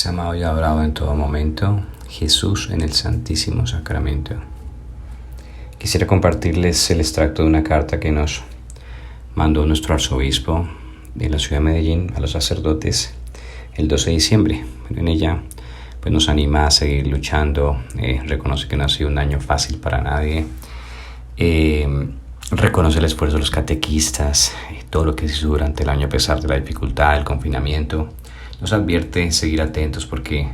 Es amado y adorado en todo momento, Jesús en el Santísimo Sacramento. Quisiera compartirles el extracto de una carta que nos mandó nuestro arzobispo de la ciudad de Medellín a los sacerdotes el 12 de diciembre. En ella pues, nos anima a seguir luchando, reconoce que no ha sido un año fácil para nadie, reconoce el esfuerzo de los catequistas, todo lo que se hizo durante el año a pesar de la dificultad, el confinamiento. Nos advierte seguir atentos porque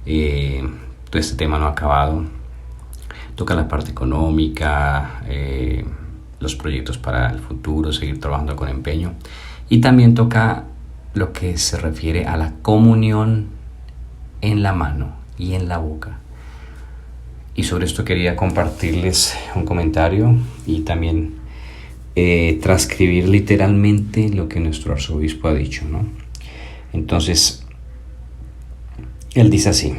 todo este tema no ha acabado. Toca la parte económica, los proyectos para el futuro, seguir trabajando con empeño. Y también toca lo que se refiere a la comunión en la mano y en la boca. Y sobre esto quería compartirles un comentario y también transcribir literalmente lo que nuestro arzobispo ha dicho, ¿no? Entonces, él dice así: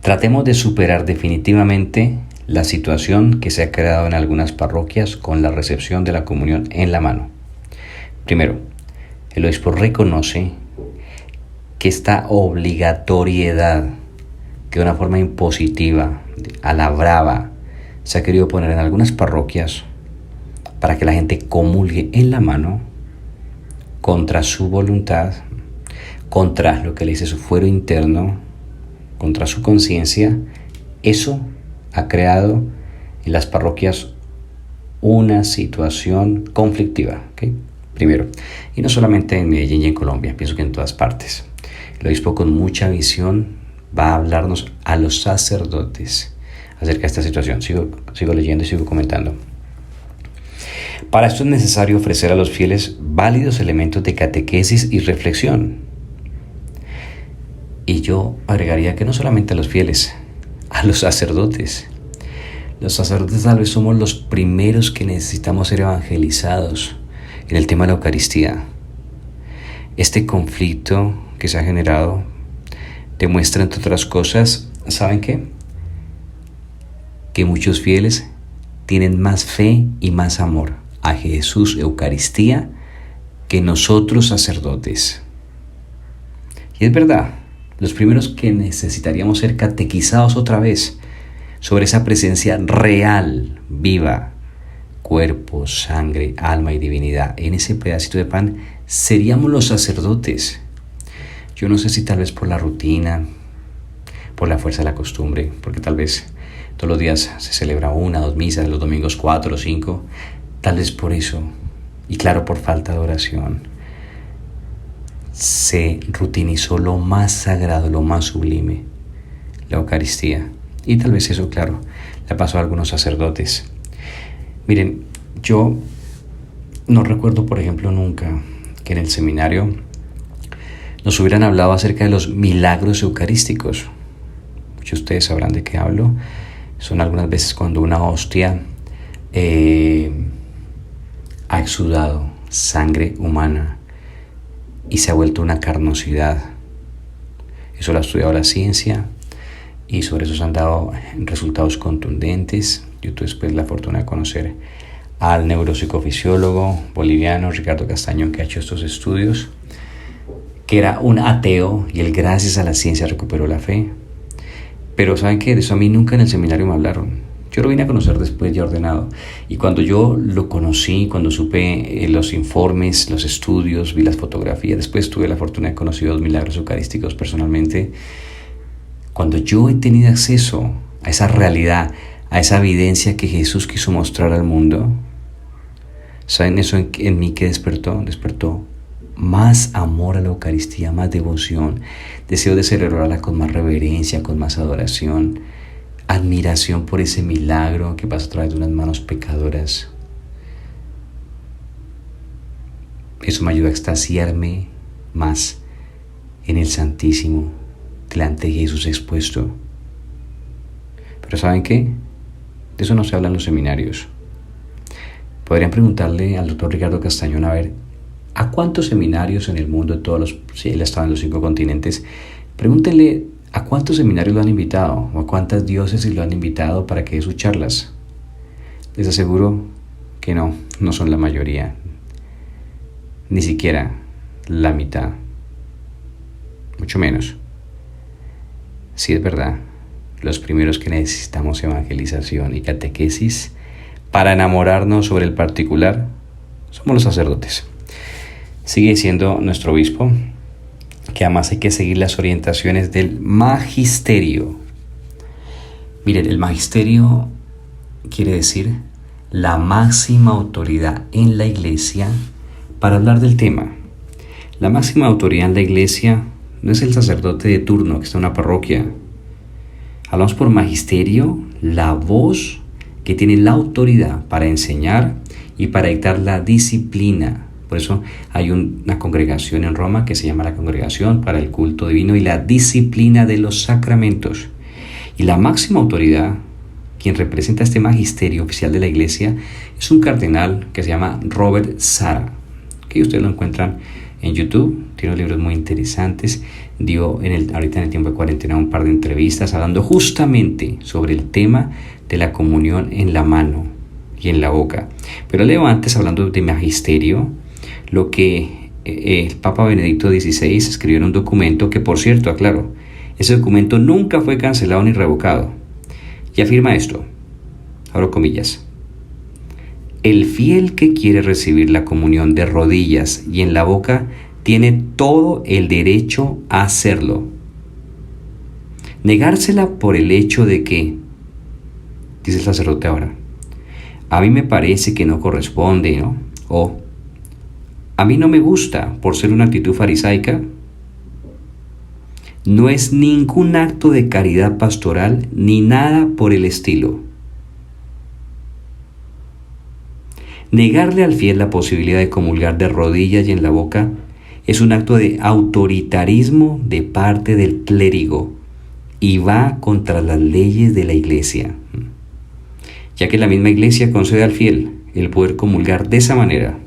tratemos de superar definitivamente la situación que se ha creado en algunas parroquias con la recepción de la comunión en la mano. Primero, el obispo reconoce que esta obligatoriedad, que de una forma impositiva, a la brava, se ha querido poner en algunas parroquias para que la gente comulgue en la mano, contra su voluntad, contra lo que le dice su fuero interno, contra su conciencia, eso ha creado en las parroquias una situación conflictiva, ¿okay? Primero, y no solamente en Medellín y en Colombia, pienso que en todas partes. El obispo con mucha visión va a hablarnos a los sacerdotes acerca de esta situación. Sigo leyendo y sigo comentando. Para esto es necesario ofrecer a los fieles válidos elementos de catequesis y reflexión. Y yo agregaría que no solamente a los fieles, a los sacerdotes. Los sacerdotes tal vez somos los primeros que necesitamos ser evangelizados en el tema de la Eucaristía. Este conflicto que se ha generado demuestra, entre otras cosas, ¿saben qué? Que muchos fieles tienen más fe y más amor a Jesús Eucaristía que nosotros sacerdotes. Y es verdad, los primeros que necesitaríamos ser catequizados otra vez sobre esa presencia real, viva, cuerpo, sangre, alma y divinidad en ese pedacito de pan, seríamos los sacerdotes. Yo no sé si tal vez por la rutina, por la fuerza de la costumbre, porque tal vez todos los días se celebra 1 o 2 misas, los domingos 4 o 5, tal vez por eso, y claro, por falta de oración, se rutinizó lo más sagrado, lo más sublime, la Eucaristía. Y tal vez eso, claro, le pasó a algunos sacerdotes. Miren, yo no recuerdo, por ejemplo, nunca que en el seminario nos hubieran hablado acerca de los milagros eucarísticos. Muchos de ustedes sabrán de qué hablo. Son algunas veces cuando una hostia ha exudado sangre humana y se ha vuelto una carnosidad. Eso lo ha estudiado la ciencia y sobre eso se han dado resultados contundentes. Yo tuve después la fortuna de conocer al neuropsicofisiólogo boliviano Ricardo Castañón, que ha hecho estos estudios, que era un ateo y él, gracias a la ciencia, recuperó la fe. Pero ¿saben qué? De eso a mí nunca en el seminario me hablaron. Yo lo vine a conocer después ya ordenado. Y cuando yo lo conocí, cuando supe los informes, los estudios, vi las fotografías, después tuve la fortuna de conocer 2 milagros eucarísticos personalmente. Cuando yo he tenido acceso a esa realidad, a esa evidencia que Jesús quiso mostrar al mundo, ¿saben eso en mí que despertó? Despertó más amor a la Eucaristía, más devoción, deseo de celebrarla con más reverencia, con más adoración, admiración por ese milagro que pasa a través de unas manos pecadoras. Eso me ayuda a extasiarme más en el Santísimo, delante de Jesús expuesto. Pero ¿saben qué? De eso no se habla en los seminarios. Podrían preguntarle al doctor Ricardo Castañón, a ver, ¿a cuántos seminarios en el mundo, si él estaba en los 5 continentes, pregúntenle a cuántos seminarios lo han invitado o a cuántas diócesis lo han invitado para que dé sus charlas? Les aseguro que no son la mayoría, ni siquiera la mitad. mucho menos. Sí es verdad, los primeros que necesitamos evangelización y catequesis para enamorarnos sobre el particular somos los sacerdotes. Sigue diciendo nuestro obispo que además hay que seguir las orientaciones del magisterio. Miren, el magisterio quiere decir la máxima autoridad en la iglesia para hablar del tema. La máxima autoridad en la iglesia no es el sacerdote de turno que está en una parroquia. Hablamos por magisterio, la voz que tiene la autoridad para enseñar y para dictar la disciplina. Por eso hay una congregación en Roma que se llama la Congregación para el Culto Divino y la Disciplina de los Sacramentos. Y la máxima autoridad, quien representa este magisterio oficial de la Iglesia, es un cardenal que se llama Robert Sarah, que ustedes lo encuentran en YouTube. Tiene libros muy interesantes. Dio ahorita en el tiempo de cuarentena un par de entrevistas hablando justamente sobre el tema de la comunión en la mano y en la boca. Pero leo antes, hablando de magisterio, lo que el Papa Benedicto XVI escribió en un documento que, por cierto, aclaro, ese documento nunca fue cancelado ni revocado. Y afirma esto, abro comillas: el fiel que quiere recibir la comunión de rodillas y en la boca tiene todo el derecho a hacerlo. Negársela por el hecho de que, dice el sacerdote ahora, a mí me parece que no corresponde, ¿no? O a mí no me gusta por ser una actitud farisaica, no es ningún acto de caridad pastoral ni nada por el estilo. Negarle al fiel la posibilidad de comulgar de rodillas y en la boca es un acto de autoritarismo de parte del clérigo y va contra las leyes de la Iglesia, ya que la misma Iglesia concede al fiel el poder comulgar de esa manera.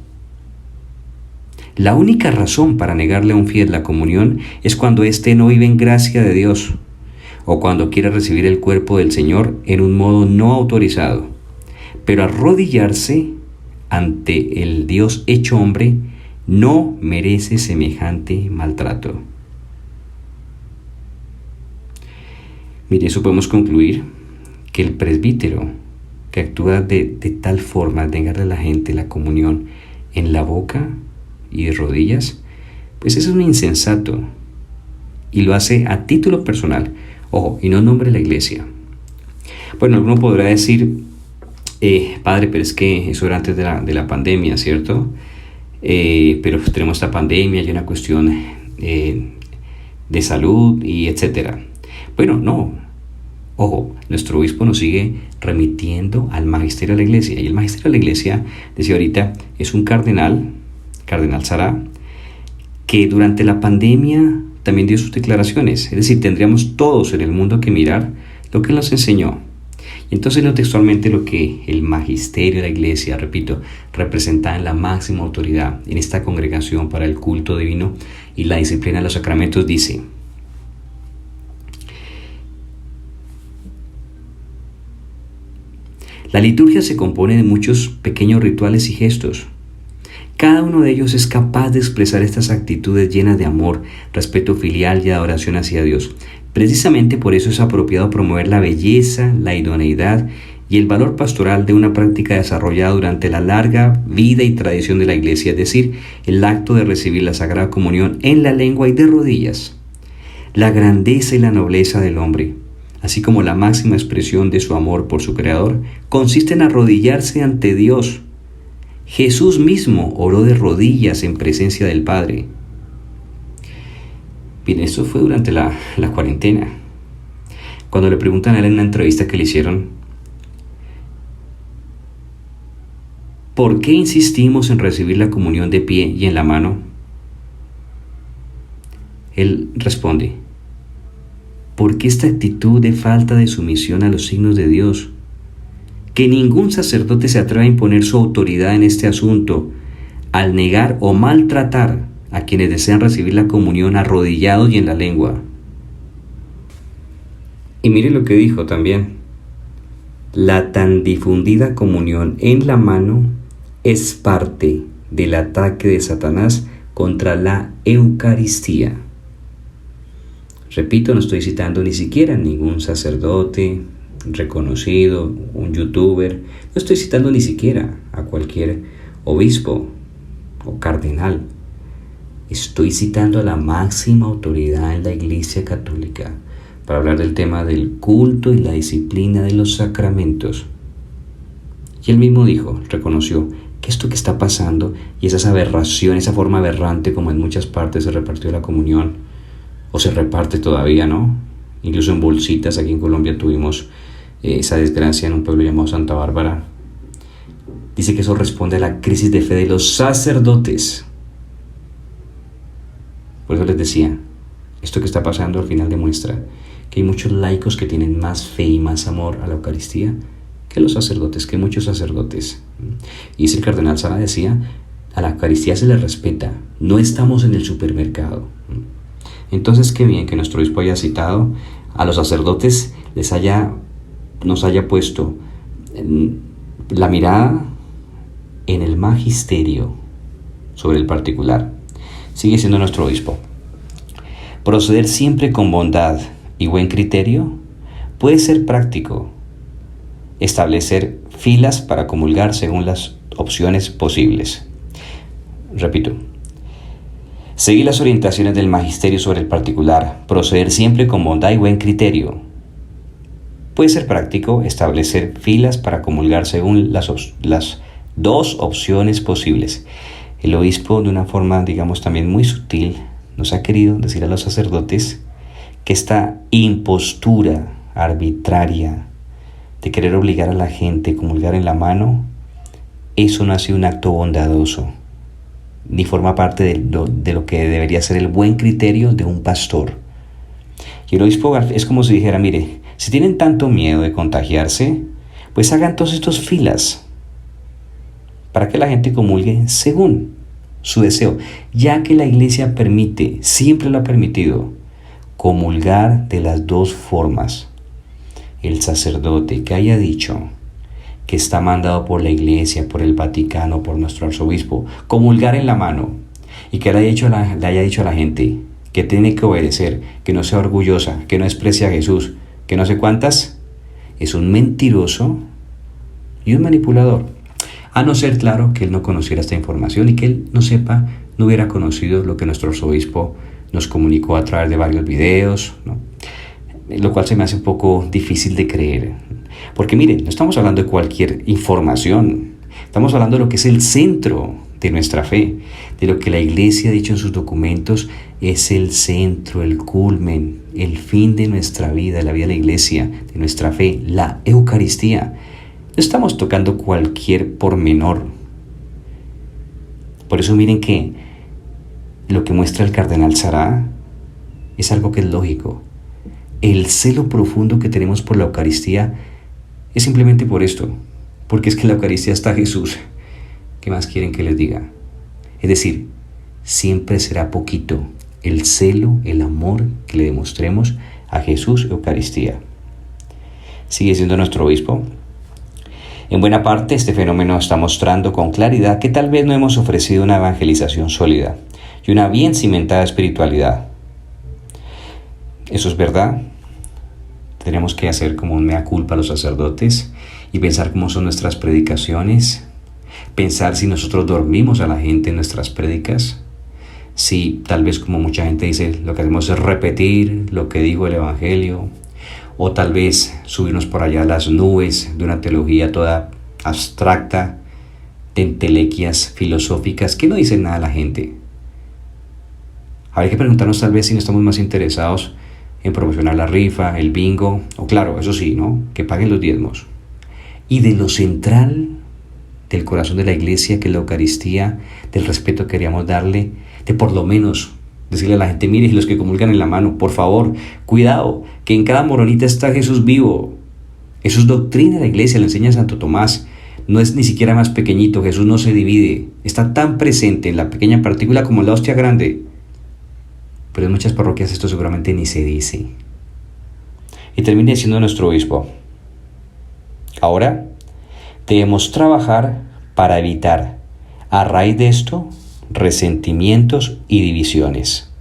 La única razón para negarle a un fiel la comunión es cuando éste no vive en gracia de Dios o cuando quiere recibir el cuerpo del Señor en un modo no autorizado. Pero arrodillarse ante el Dios hecho hombre no merece semejante maltrato. Mire, eso podemos concluir que el presbítero que actúa de tal forma de negarle a la gente la comunión en la boca y de rodillas, pues eso es un insensato y lo hace a título personal, ojo, y no en nombre de la Iglesia. Bueno, alguno podrá decir, padre, pero es que eso era antes de la pandemia, ¿cierto? Pero tenemos esta pandemia y una cuestión de salud y etcétera. Bueno, no, ojo, nuestro obispo nos sigue remitiendo al magisterio de la Iglesia, y el magisterio de la Iglesia, decía ahorita, es un cardenal Sarah, que durante la pandemia también dio sus declaraciones. Es decir, tendríamos todos en el mundo que mirar lo que él nos enseñó. Y entonces leo textualmente lo que el magisterio de la Iglesia, repito, representa en la máxima autoridad en esta congregación para el culto divino y la disciplina de los sacramentos, dice: la liturgia se compone de muchos pequeños rituales y gestos. Cada uno de ellos es capaz de expresar estas actitudes llenas de amor, respeto filial y adoración hacia Dios. Precisamente por eso es apropiado promover la belleza, la idoneidad y el valor pastoral de una práctica desarrollada durante la larga vida y tradición de la Iglesia, es decir, el acto de recibir la Sagrada Comunión en la lengua y de rodillas. La grandeza y la nobleza del hombre, así como la máxima expresión de su amor por su Creador, consiste en arrodillarse ante Dios. Jesús mismo oró de rodillas en presencia del Padre. Bien, esto fue durante la cuarentena. Cuando le preguntan a él en una entrevista que le hicieron, ¿por qué insistimos en recibir la comunión de pie y en la mano? Él responde: porque esta actitud de falta de sumisión a los signos de Dios, que ningún sacerdote se atreve a imponer su autoridad en este asunto, al negar o maltratar a quienes desean recibir la comunión arrodillados y en la lengua. Y mire lo que dijo también: la tan difundida comunión en la mano es parte del ataque de Satanás contra la Eucaristía. Repito, no estoy citando ni siquiera a ningún sacerdote reconocido, un youtuber, no estoy citando ni siquiera a cualquier obispo o cardenal. Estoy citando a la máxima autoridad en la Iglesia Católica para hablar del tema del culto y la disciplina de los sacramentos. Y él mismo dijo, reconoció que esto que está pasando y esas aberraciones, esa forma aberrante como en muchas partes se repartió la comunión, o se reparte todavía, ¿no? Incluso en bolsitas, aquí en Colombia tuvimos esa desgracia en un pueblo llamado Santa Bárbara. Dice que eso responde a la crisis de fe de los sacerdotes. Por eso les decía, esto que está pasando al final demuestra que hay muchos laicos que tienen más fe y más amor a la Eucaristía que los sacerdotes, que muchos sacerdotes. Y el cardenal Sara decía, a la Eucaristía se le respeta, no estamos en el supermercado. Entonces, qué bien que nuestro obispo haya citado a los sacerdotes, nos haya puesto la mirada en el magisterio sobre el particular. Sigue siendo nuestro obispo. Proceder siempre con bondad y buen criterio puede ser práctico. Establecer filas para comulgar según las opciones posibles. Repito. Seguir las orientaciones del magisterio sobre el particular. Proceder siempre con bondad y buen criterio. Puede ser práctico establecer filas para comulgar según las dos opciones posibles. El obispo, de una forma, digamos, también muy sutil, nos ha querido decir a los sacerdotes que esta impostura arbitraria de querer obligar a la gente a comulgar en la mano, eso no ha sido un acto bondadoso, ni forma parte de lo que debería ser el buen criterio de un pastor. Y el obispo es como si dijera, mire, si tienen tanto miedo de contagiarse, pues hagan todas estas filas para que la gente comulgue según su deseo, ya que la Iglesia permite, siempre lo ha permitido, comulgar de las dos formas. El sacerdote que haya dicho que está mandado por la Iglesia, por el Vaticano, por nuestro arzobispo, comulgar en la mano, y que le haya dicho a la gente que tiene que obedecer, que no sea orgullosa, que no desprecie a Jesús, que no sé cuántas, es un mentiroso y un manipulador. A no ser, claro, que él no conociera esta información y que él no hubiera conocido lo que nuestro arzobispo nos comunicó a través de varios videos, ¿no? Lo cual se me hace un poco difícil de creer. Porque miren, no estamos hablando de cualquier información, estamos hablando de lo que es el centro de nuestra fe, de lo que la Iglesia ha dicho en sus documentos, es el centro, el culmen, el fin de nuestra vida, la vida de la Iglesia, de nuestra fe, la Eucaristía. No estamos tocando cualquier pormenor. Por eso miren que lo que muestra el cardenal Sara es algo que es lógico. El celo profundo que tenemos por la Eucaristía es simplemente por esto, porque es que en la Eucaristía está Jesús. ¿Qué más quieren que les diga? Es decir, siempre será poquito el celo, el amor que le demostremos a Jesús Eucaristía. Sigue siendo nuestro obispo. En buena parte, este fenómeno está mostrando con claridad que tal vez no hemos ofrecido una evangelización sólida y una bien cimentada espiritualidad. Eso es verdad. Tenemos que hacer como un mea culpa a los sacerdotes y pensar cómo son nuestras predicaciones, pensar si nosotros dormimos a la gente en nuestras prédicas, si tal vez, como mucha gente dice, lo que hacemos es repetir lo que dijo el Evangelio, o tal vez subirnos por allá a las nubes de una teología toda abstracta, de entelequias filosóficas que no dicen nada a la gente. Habría que preguntarnos tal vez si no estamos más interesados en promocionar la rifa, el bingo, o claro, eso sí, ¿no? Que paguen los diezmos. Y de lo central del corazón de la Iglesia, que es la Eucaristía, del respeto que queríamos darle, de por lo menos decirle a la gente, mire, los que comulgan en la mano, por favor, cuidado, que en cada moronita está Jesús vivo. Eso es doctrina de la Iglesia, lo enseña Santo Tomás. No es ni siquiera más pequeñito, Jesús no se divide. Está tan presente en la pequeña partícula como en la hostia grande. Pero en muchas parroquias esto seguramente ni se dice. Y termina diciendo nuestro obispo, ahora debemos trabajar para evitar, a raíz de esto, resentimientos y divisiones.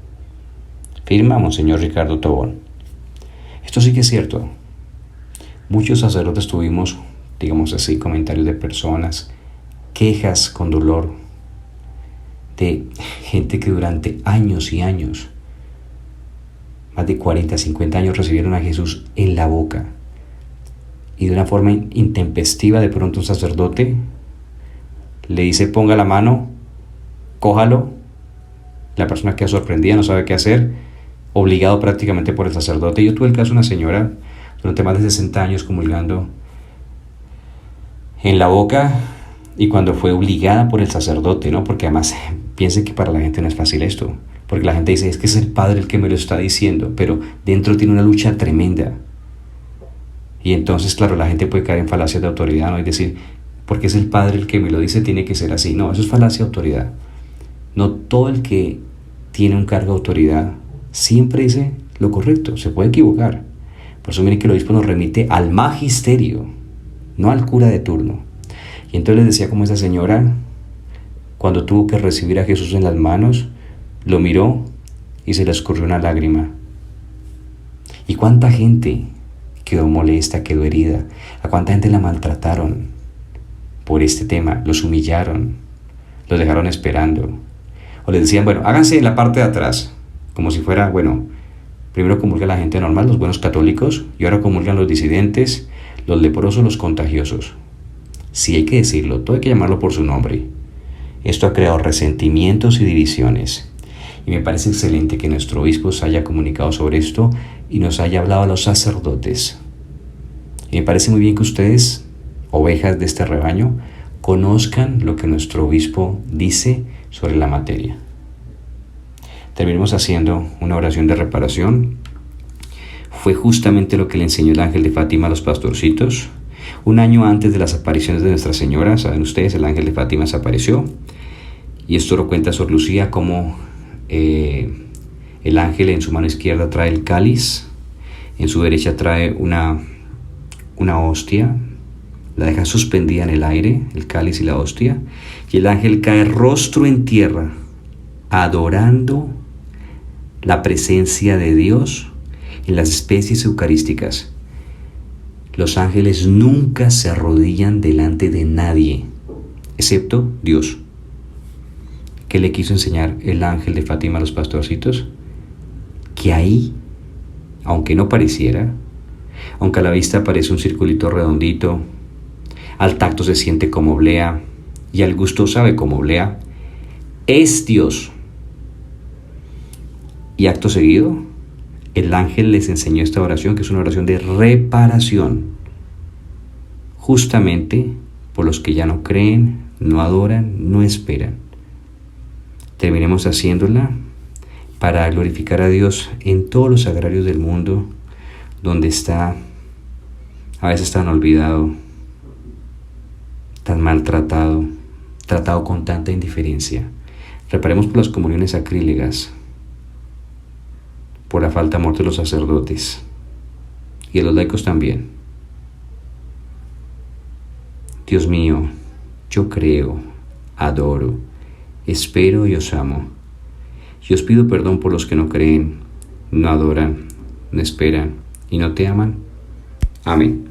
Firma Monseñor Ricardo Tobón. Esto sí que es cierto. Muchos sacerdotes tuvimos, digamos así, comentarios de personas, quejas con dolor, de gente que durante años y años, más de 40, 50 años, recibieron a Jesús en la boca. Y de una forma intempestiva, de pronto un sacerdote le dice: ponga la mano, cójalo. La persona queda sorprendida, no sabe qué hacer, obligado prácticamente por el sacerdote. Yo tuve el caso de una señora durante más de 60 años comulgando en la boca, y cuando fue obligada por el sacerdote, ¿no? Porque además piensen que para la gente no es fácil esto, porque la gente dice: es que es el Padre el que me lo está diciendo, pero dentro tiene una lucha tremenda. Y entonces, claro, la gente puede caer en falacias de autoridad, ¿no? Y decir: porque es el Padre el que me lo dice, tiene que ser así. No, eso es falacia de autoridad. No todo el que tiene un cargo de autoridad siempre dice lo correcto, se puede equivocar. Por eso miren que el obispo nos remite al magisterio, no al cura de turno. Y entonces les decía como esa señora, cuando tuvo que recibir a Jesús en las manos, lo miró y se le escurrió una lágrima. ¿Y cuánta gente quedó molesta, quedó herida? ¿A cuánta gente la maltrataron por este tema? Los humillaron, los dejaron esperando. O les decían: bueno, háganse en la parte de atrás, como si fuera, bueno, primero comulga la gente normal, los buenos católicos, y ahora comulgan los disidentes, los leprosos, los contagiosos. Sí, hay que decirlo, todo hay que llamarlo por su nombre. Esto ha creado resentimientos y divisiones. Y me parece excelente que nuestro obispo se haya comunicado sobre esto y nos haya hablado a los sacerdotes. Y me parece muy bien que ustedes, ovejas de este rebaño, conozcan lo que nuestro obispo dice sobre la materia. Terminemos haciendo una oración de reparación. Fue justamente lo que le enseñó el ángel de Fátima a los pastorcitos. Un año antes de las apariciones de Nuestra Señora, saben ustedes, el ángel de Fátima se apareció. Y esto lo cuenta Sor Lucía, como el ángel en su mano izquierda trae el cáliz, en su derecha trae una hostia, la deja suspendida en el aire, el cáliz y la hostia, y el ángel cae rostro en tierra, adorando la presencia de Dios en las especies eucarísticas. Los ángeles nunca se arrodillan delante de nadie, excepto Dios. ¿Qué le quiso enseñar el ángel de Fátima a los pastorcitos? Que ahí, aunque no pareciera, aunque a la vista parece un circulito redondito, al tacto se siente como oblea y al gusto sabe como oblea, es Dios. Y acto seguido, el ángel les enseñó esta oración, que es una oración de reparación, justamente por los que ya no creen, no adoran, no esperan. Terminemos haciéndola para glorificar a Dios en todos los sagrarios del mundo, donde está a veces tan olvidado, tan maltratado, tratado con tanta indiferencia. Reparemos por las comuniones sacrílegas, por la falta de amor de los sacerdotes y de los laicos también. Dios mío, yo creo, adoro, espero y os amo. Y os pido perdón por los que no creen, no adoran, no esperan y no te aman. Amén.